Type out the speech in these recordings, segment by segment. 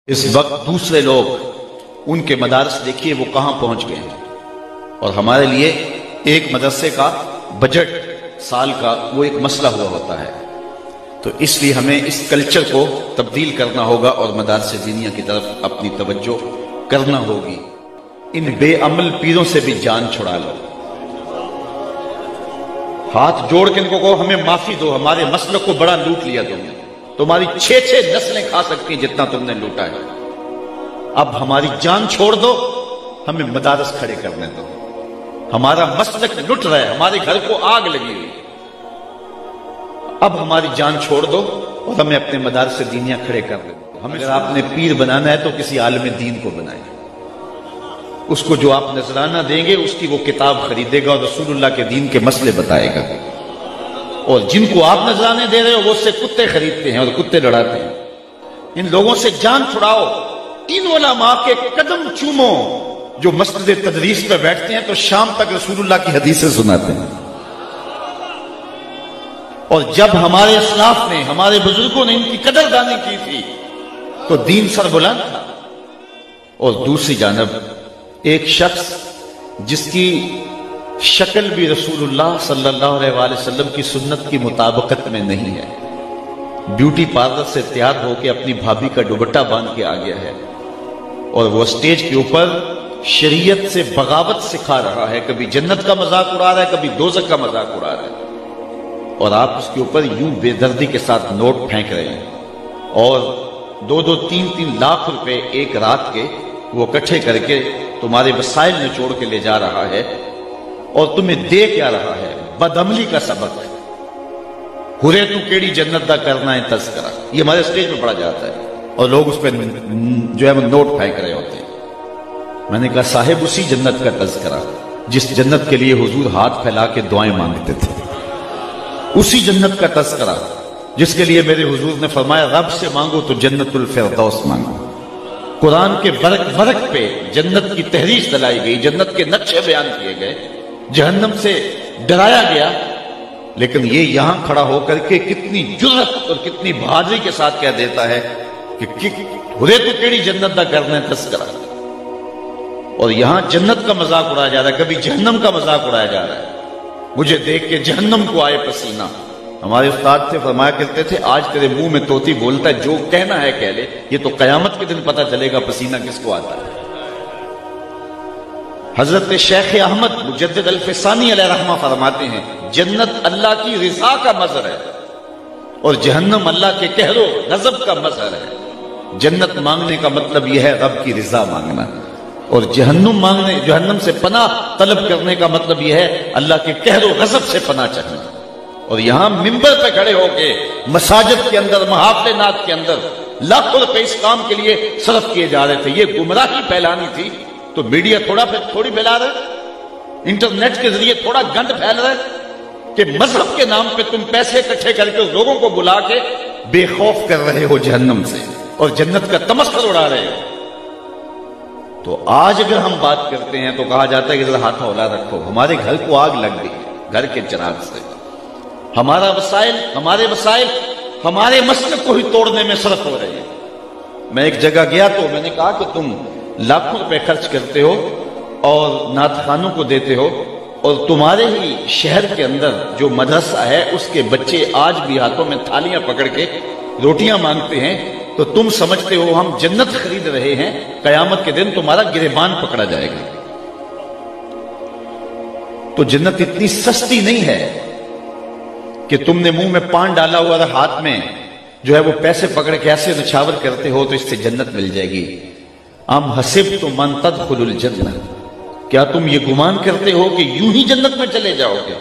اس وقت دوسرے لوگ ان کے مدارس دیکھیے وہ کہاں پہنچ گئے ہیں، اور ہمارے لیے ایک مدرسے کا بجٹ سال کا وہ ایک مسئلہ ہوا ہوتا ہے۔ تو اس لیے ہمیں اس کلچر کو تبدیل کرنا ہوگا اور مدارس دینیہ کی طرف اپنی توجہ کرنا ہوگی۔ ان بے عمل پیروں سے بھی جان چھڑا لو، ہاتھ جوڑ کے ان کو کہو ہمیں معافی دو، ہمارے مسلک کو بڑا لوٹ لیا تم نے، تمہاری 6 نسلیں کھا سکتی جتنا تم نے لوٹا ہے، اب ہماری جان چھوڑ دو، ہمیں مدارس کھڑے کرنے دو، ہمارا مسلک لٹ رہا ہے، ہمارے گھر کو آگ لگی ہوئی، اب ہماری جان چھوڑ دو اور ہمیں اپنے مدارس دینیہ کھڑے کر دو۔ ہمیں اگر آپ نے پیر بنانا ہے تو کسی عالم دین کو بنائیں، اس کو جو آپ نذرانہ دیں گے اس کی وہ کتاب خریدے گا اور رسول اللہ کے دین کے مسئلے بتائے گا، اور جن کو آپ نذرانے دے رہے ہو وہ اس سے کتے خریدتے ہیں اور کتے لڑاتے ہیں۔ ان لوگوں سے جان چھڑاؤ، ان علماء کے قدم چومو جو مسجد تدریس پہ بیٹھتے ہیں تو شام تک رسول اللہ کی حدیثیں سناتے ہیں، اور جب ہمارے اسلاف نے ہمارے بزرگوں نے ان کی قدر دانی کی تھی تو دین سر بلند تھا۔ اور دوسری جانب ایک شخص جس کی شکل بھی رسول اللہ صلی اللہ علیہ وآلہ وسلم کی سنت کی مطابقت میں نہیں ہے، بیوٹی پارلر سے تیار ہو کے اپنی بھابھی کا دوپٹہ باندھ کے آ گیا ہے، اور وہ اسٹیج کے اوپر شریعت سے بغاوت سکھا رہا ہے، کبھی جنت کا مذاق اڑا رہا ہے، کبھی دوزخ کا مذاق اڑا رہا ہے، اور آپ اس کے اوپر یوں بے دردی کے ساتھ نوٹ پھینک رہے ہیں، اور 2-2 3-3 لاکھ روپے ایک رات کے وہ اکٹھے کر کے تمہارے وسائل نچوڑ کے لے جا رہا ہے، اور تمہیں دے کیا رہا ہے؟ بدعملی کا سبق ہے، ہرے تو کیڑی جنت دا کرنا ہے تذکرہ، یہ ہمارے اسٹیج پہ پڑھا جاتا ہے، اور لوگ اس پہ جو ہے وہ نوٹ پھینک رہے ہوتے ہیں۔ میں نے کہا صاحب اسی جنت کا تذکرہ جس جنت کے لیے حضور ہاتھ پھیلا کے دعائیں مانگتے تھے، اسی جنت کا تذکرہ جس کے لیے میرے حضور نے فرمایا رب سے مانگو تو جنت الفردوس مانگو۔ قرآن کے ورق پہ جنت کی تحریر دلائی گئی، جنت کے نقشے بیان کیے گئے، جہنم سے ڈرایا گیا، لیکن یہ یہاں کھڑا ہو کر کے کتنی جرأت اور کتنی بہادری کے ساتھ کہہ دیتا ہے کہ ہرے تو کیڑی جنت دا کرنا ہے تذکرہ، اور یہاں جنت کا مذاق اڑایا جا رہا ہے، کبھی جہنم کا مذاق اڑایا جا رہا ہے۔ مجھے دیکھ کے جہنم کو آئے پسینہ، ہمارے استاد سے فرمایا کرتے تھے آج تیرے منہ میں طوطی بولتا ہے، جو کہنا ہے کہہ لے، یہ تو قیامت کے دن پتہ چلے گا پسینہ کس کو آتا ہے۔ حضرت شیخ احمد مجدد الفسانی علیہ رحمہ فرماتے ہیں جنت اللہ کی رضا کا مظہر ہے اور جہنم اللہ کے قہر و غضب کا مظہر ہے۔ جنت مانگنے کا مطلب یہ ہے رب کی رضا مانگنا، اور جہنم سے پناہ طلب کرنے کا مطلب یہ ہے اللہ کے قہر و غضب سے پناہ چاہنا۔ اور یہاں منبر پہ کھڑے ہو کے مساجد کے اندر محافل نات کے اندر لاکھوں روپے اس کام کے لیے صرف کیے جا رہے تھے، یہ گمراہی پھیلانی تھی تو میڈیا تھوڑی پھیلا رہا ہے، انٹرنیٹ کے ذریعے تھوڑا گند پھیل رہا ہے کہ مذہب کے نام پہ تم پیسے اکٹھے کر کے لوگوں کو بلا کے بے خوف کر رہے ہو جہنم سے اور جنت کا تمسخر اڑا رہے ہو۔ تو آج اگر ہم بات کرتے ہیں تو کہا جاتا ہے کہ ذرا ہاتھ اولا رکھو، ہمارے گھر کو آگ لگ گئی ہے، گھر کے چراغ سے ہمارے وسائل ہمارے مسلک کو ہی توڑنے میں صرف ہو رہے ہیں۔ میں ایک جگہ گیا تو میں نے کہا کہ تم لاکھوں روپے خرچ کرتے ہو اور نعت خوانوں کو دیتے ہو، اور تمہارے ہی شہر کے اندر جو مدرسہ ہے اس کے بچے آج بھی ہاتھوں میں تھالیاں پکڑ کے روٹیاں مانگتے ہیں، تو تم سمجھتے ہو ہم جنت خرید رہے ہیں، قیامت کے دن تمہارا گریبان پکڑا جائے گا۔ تو جنت اتنی سستی نہیں ہے کہ تم نے منہ میں پان ڈالا ہوا اور ہاتھ میں جو ہے وہ پیسے پکڑ کے ایسے نچھاور کرتے ہو تو اس سے جنت مل جائے گی۔ ام حسبتم ان تدخلوا الجنہ، کیا تم یہ گمان کرتے ہو کہ یوں ہی جنت میں چلے جاؤ گے؟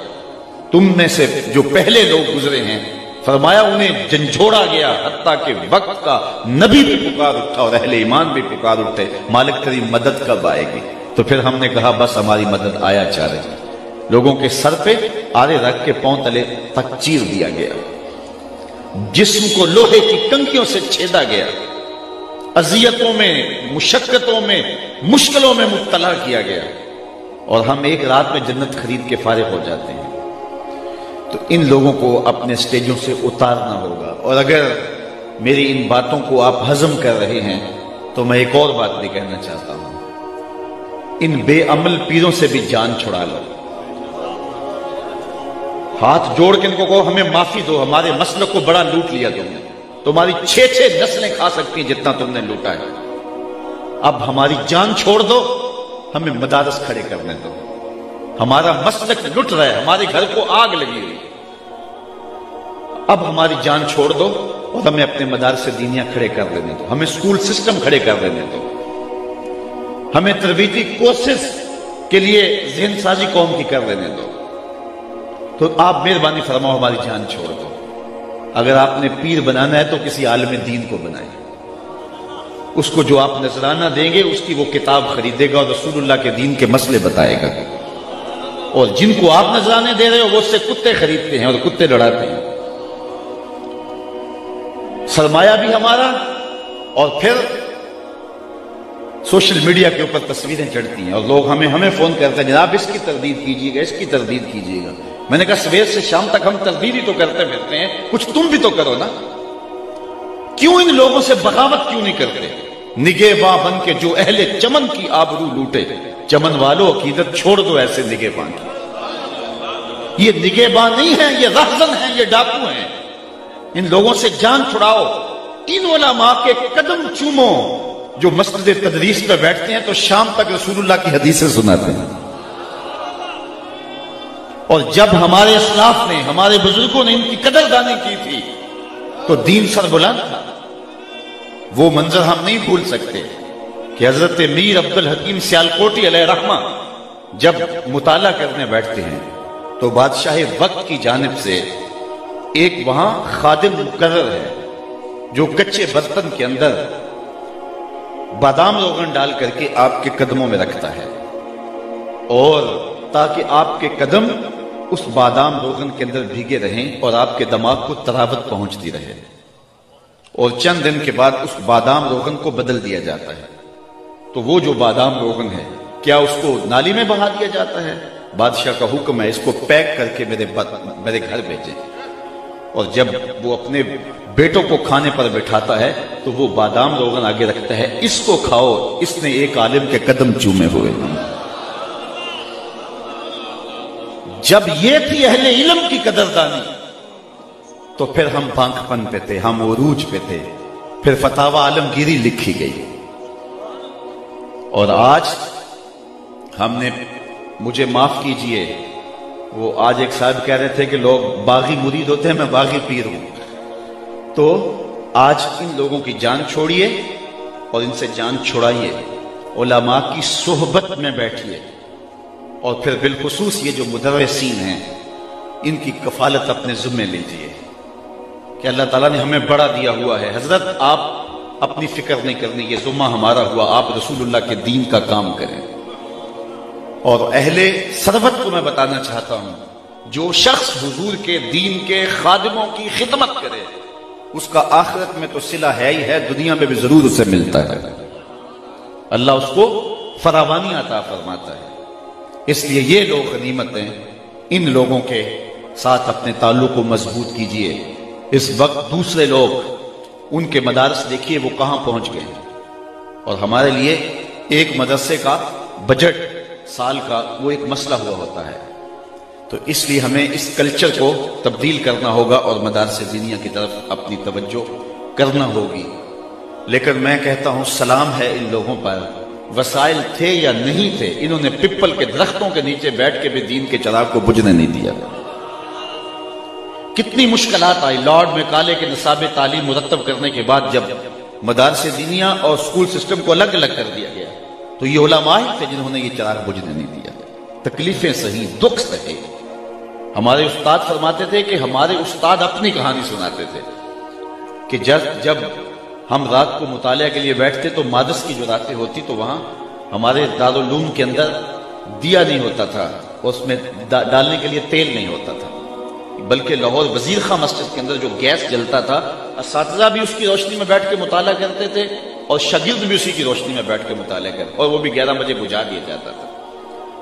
تم میں سے جو پہلے لوگ گزرے ہیں فرمایا انہیں جھنجھوڑا گیا، حتیٰ کہ وقت کا نبی بھی پکار اٹھا اور اہل ایمان بھی پکار اٹھے مالک تیری مدد کب آئے گی؟ تو پھر ہم نے کہا بس ہماری مدد آیا چاہ رہی۔ لوگوں کے سر پہ آرے رکھ کے پاؤں تلے تک چیر دیا گیا، جسم کو لوہے کی کنکیوں سے چھیدا گیا، اذیتوں میں، مشقتوں میں، مشکلوں میں مبتلا کیا گیا، اور ہم ایک رات میں جنت خرید کے فارغ ہو جاتے ہیں۔ تو ان لوگوں کو اپنے سٹیجوں سے اتارنا ہوگا، اور اگر میری ان باتوں کو آپ ہضم کر رہے ہیں تو میں ایک اور بات بھی کہنا چاہتا ہوں، ان بے عمل پیروں سے بھی جان چھڑا لو، ہاتھ جوڑ کے ان کو کہو ہمیں معافی دو، ہمارے مسلک کو بڑا لوٹ لیا تم نے، تمہاری 6 نسلیں کھا سکتی ہیں جتنا تم نے لوٹا ہے، اب ہماری جان چھوڑ دو، ہمیں مدارس کھڑے کرنے دو، ہمارا مسلک لٹ رہا ہے، ہمارے گھر کو آگ لگی ہوئی، اب ہماری جان چھوڑ دو اور ہمیں اپنے مدارس دینیاں کھڑے کر دینے دو، ہمیں سکول سسٹم کھڑے کر دینے دو، ہمیں تربیتی کورسز کے لیے ذہن سازی قوم کی کر دینے دو، تو آپ مہربانی فرماؤ ہماری جان چھوڑ دو۔ اگر آپ نے پیر بنانا ہے تو کسی عالم دین کو بنائیں، اس کو جو آپ نذرانہ دیں گے اس کی وہ کتاب خریدے گا اور رسول اللہ کے دین کے مسئلے بتائے گا، اور جن کو آپ نذرانے دے رہے ہو وہ اس سے کتے خریدتے ہیں اور کتے لڑاتے ہیں۔ سرمایہ بھی ہمارا، اور پھر سوشل میڈیا کے اوپر تصویریں چڑھتی ہیں اور لوگ ہمیں فون کرتے ہیں جناب اس کی تردید کیجیے گا، اس کی تردید کیجیے گا۔ میں نے کہا صبح سے شام تک ہم تردید ہی تو کرتے پھرتے ہیں، کچھ تم بھی تو کرو نا، کیوں ان لوگوں سے بغاوت کیوں نہیں کرتے؟ نگہباں بن کے جو اہل چمن کی آبرو لوٹے، چمن والوں عقیدت چھوڑ دو ایسے نگہباں کی۔ یہ نگہباں نہیں ہیں، یہ رہزن ہیں، یہ ڈاکو ہیں، ان لوگوں سے جان چھڑاؤ۔ ان علماء کے قدم چومو جو مسجد تدریس پہ بیٹھتے ہیں تو شام تک رسول اللہ کی حدیثیں سناتے ہیں، اور جب ہمارے اسلاف نے، ہمارے بزرگوں نے ان کی قدردانی کی تھی تو دین سربلند تھا۔ وہ منظر ہم نہیں بھول سکتے کہ حضرت میر عبد الحکیم سیالکوٹی علیہ رحمہ جب مطالعہ کرنے بیٹھتے ہیں تو بادشاہ وقت کی جانب سے ایک وہاں خادم مقرر ہے جو کچے برتن کے اندر بادام روغن ڈال کر کے آپ کے قدموں میں رکھتا ہے، اور تاکہ آپ کے قدم اس بادام روغن کے اندر بھیگے رہیں اور آپ کے دماغ کو تراوت پہنچتی رہے، اور چند دن کے بعد اس بادام روغن کو بدل دیا جاتا ہے۔ تو وہ جو بادام روغن ہے کیا اس کو نالی میں بہا دیا جاتا ہے؟ بادشاہ کا حکم ہے اس کو پیک کر کے میرے گھر بھیجیں، اور جب وہ اپنے بیٹوں کو کھانے پر بٹھاتا ہے تو وہ بادام روغن آگے رکھتا ہے، اس کو کھاؤ، اس نے ایک عالم کے قدم چومے ہوئے۔ جب یہ تھی اہل علم کی قدردانی تو پھر ہم پانک پن پہ تھے، ہم عروج پہ تھے، پھر فتاوی عالمگیری لکھی گئی، اور آج ہم نے، مجھے معاف کیجئے، وہ آج ایک صاحب کہہ رہے تھے کہ لوگ باغی مرید ہوتے ہیں، میں باغی پیر ہوں، تو آج ان لوگوں کی جان چھوڑیے اور ان سے جان چھڑائیے، علماء کی صحبت میں بیٹھیے، اور پھر بالخصوص یہ جو مدرسین ہیں ان کی کفالت اپنے ذمہ لیجیے کہ اللہ تعالیٰ نے ہمیں بڑا دیا ہوا ہے۔ حضرت آپ اپنی فکر نہیں کرنی، یہ ذمہ ہمارا ہوا، آپ رسول اللہ کے دین کا کام کریں۔ اور اہل ثروت کو میں بتانا چاہتا ہوں، جو شخص حضور کے دین کے خادموں کی خدمت کرے اس کا آخرت میں تو صلہ ہے ہی ہے، دنیا میں بھی ضرور اسے ملتا ہے، اللہ اس کو فراوانی عطا فرماتا ہے۔ اس لیے یہ لوگ غنیمت ہیں، ان لوگوں کے ساتھ اپنے تعلق کو مضبوط کیجئے۔ اس وقت دوسرے لوگ، ان کے مدارس دیکھیے وہ کہاں پہنچ گئے، اور ہمارے لیے ایک مدرسے کا بجٹ سال کا وہ ایک مسئلہ ہوا ہوتا ہے، تو اس لیے ہمیں اس کلچر کو تبدیل کرنا ہوگا اور مدارس دینیہ کی طرف اپنی توجہ کرنا ہوگی۔ لیکن میں کہتا ہوں سلام ہے ان لوگوں پر، وسائل تھے یا نہیں تھے، انہوں نے پپل کے درختوں کے نیچے بیٹھ کے بھی دین کے چراغ کو بجھنے نہیں دیا۔ کتنی مشکلات آئی، لارڈ میکالے کے نصاب تعلیم مرتب کرنے کے بعد جب مدارس دینیہ اور سکول سسٹم کو الگ الگ کر دیا گیا تو یہ علماء ہی تھے جنہوں نے یہ چراغ بجھنے نہیں دیا۔ تکلیفیں سہی، دکھ سہے۔ ہمارے استاد فرماتے تھے کہ ہمارے استاد اپنی کہانی سناتے تھے کہ جب ہم رات کو مطالعہ کے لیے بیٹھتے تو مادس کی جو راتیں ہوتی تو وہاں ہمارے دارالعلوم کے اندر دیا نہیں ہوتا تھا، اس میں ڈالنے کے لیے تیل نہیں ہوتا تھا، بلکہ لاہور وزیر خاں مسجد کے اندر جو گیس جلتا تھا، اساتذہ بھی اس کی روشنی میں بیٹھ کے مطالعہ کرتے تھے اور شاگرد بھی اسی کی روشنی میں بیٹھ کے مطالعہ کرتے، اور وہ بھی 11 بجے بجھا دیا جاتا تھا۔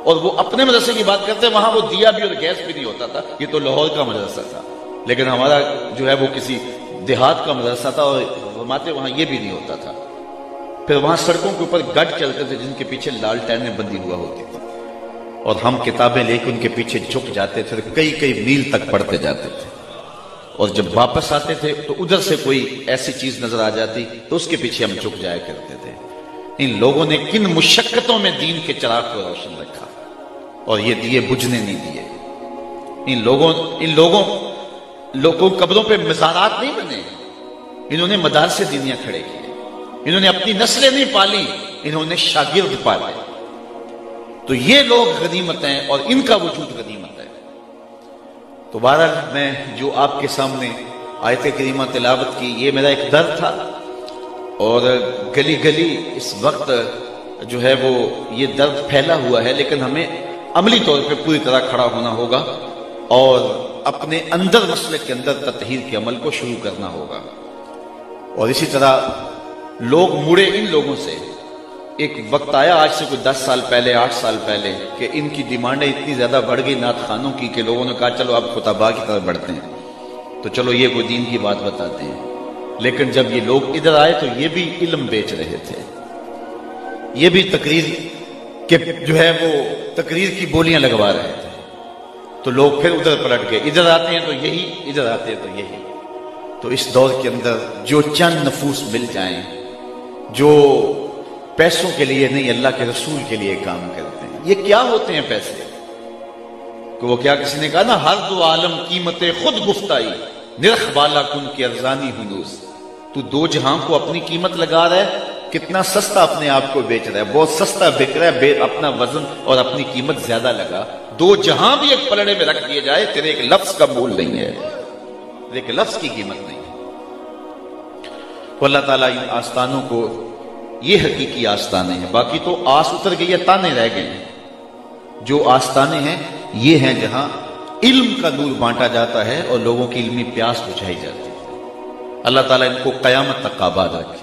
اور وہ اپنے مدرسے کی بات کرتے ہیں، وہاں وہ دیا بھی اور گیس بھی نہیں ہوتا تھا، یہ تو لاہور کا مدرسہ تھا، لیکن ہمارا جو ہے وہ کسی دیہات کا مدرسہ تھا اور فرماتے وہاں یہ بھی نہیں ہوتا تھا۔ پھر وہاں سڑکوں کے اوپر گڈ چلتے تھے جن کے پیچھے لالٹینیں بندی ہوا ہوتی تھی، اور ہم کتابیں لے کے ان کے پیچھے جھک جاتے تھے، کئی کئی میل تک پڑھتے جاتے تھے، اور جب واپس آتے تھے تو ادھر سے کوئی ایسی چیز نظر آ جاتی تو اس کے پیچھے ہم جھک جایا کرتے تھے۔ ان لوگوں نے کن مشقتوں میں دین کے چراغ کو روشن رکھا، اور یہ دیے بجھنے نہیں دیے۔ ان لوگوں قبروں پہ مزارات نہیں بنے، انہوں نے مدارس دینیاں کھڑے کیے، انہوں نے اپنی نسلیں نہیں پالی، انہوں نے شاگرد پالے۔ تو یہ لوگ غنیمت ہیں اور ان کا وجود غنیمت ہے۔ تو بہرحال میں جو آپ کے سامنے آیت کریمہ تلاوت کی، یہ میرا ایک درد تھا، اور گلی گلی اس وقت جو ہے وہ یہ درد پھیلا ہوا ہے، لیکن ہمیں عملی طور پہ پوری طرح کھڑا ہونا ہوگا اور اپنے اندر مسئلے کے اندر تطہیر کے عمل کو شروع کرنا ہوگا۔ اور اسی طرح لوگ مڑے ان لوگوں سے، ایک وقت آیا آج سے کوئی 10 سال پہلے 8 سال پہلے کہ ان کی ڈیمانڈیں اتنی زیادہ بڑھ گئی نعت خانوں کی کہ لوگوں نے کہا چلو اب خطبہ کی طرف بڑھتے ہیں، تو چلو یہ کوئی دین کی بات بتاتے ہیں۔ لیکن جب یہ لوگ ادھر آئے تو یہ بھی علم بیچ رہے تھے، یہ بھی تقریر کے جو ہے وہ تقریر کی بولیاں لگوا رہے تھے، تو لوگ پھر ادھر پلٹ گئے، ادھر آتے ہیں تو یہی، ادھر آتے ہیں تو یہی۔ تو اس دور کے اندر جو چند نفوس مل جائیں جو پیسوں کے لیے نہیں اللہ کے رسول کے لیے کام کرتے ہیں، یہ کیا ہوتے ہیں پیسے؟ کہ وہ کیا کسی نے کہا نا، ہر دو عالم قیمت خود گفتائی، نرخ بالا کن کی ارزانی ہنوز۔ تو دو جہاں کو اپنی قیمت لگا رہا ہے، کتنا سستا اپنے آپ کو بیچ رہا ہے، بہت سستا بک رہا ہے، اپنا وزن اور اپنی قیمت زیادہ لگا۔ دو جہاں بھی ایک پلڑے میں رکھ دیے جائے، تیرے ایک لفظ کا مول نہیں ہے، ایک لفظ کی قیمت نہیں ہے۔ تو اللہ تعالیٰ ان آستانوں کو، یہ حقیقی آستانے ہیں، باقی تو آس اتر گئی ہے، تانے رہ گئے ہیں۔ جو آستانے ہیں یہ ہیں جہاں علم کا نور بانٹا جاتا ہے اور لوگوں کی علمی پیاس بجھائی جاتی ہے۔ اللہ تعالیٰ ان کو قیامت تک آباد رکھے۔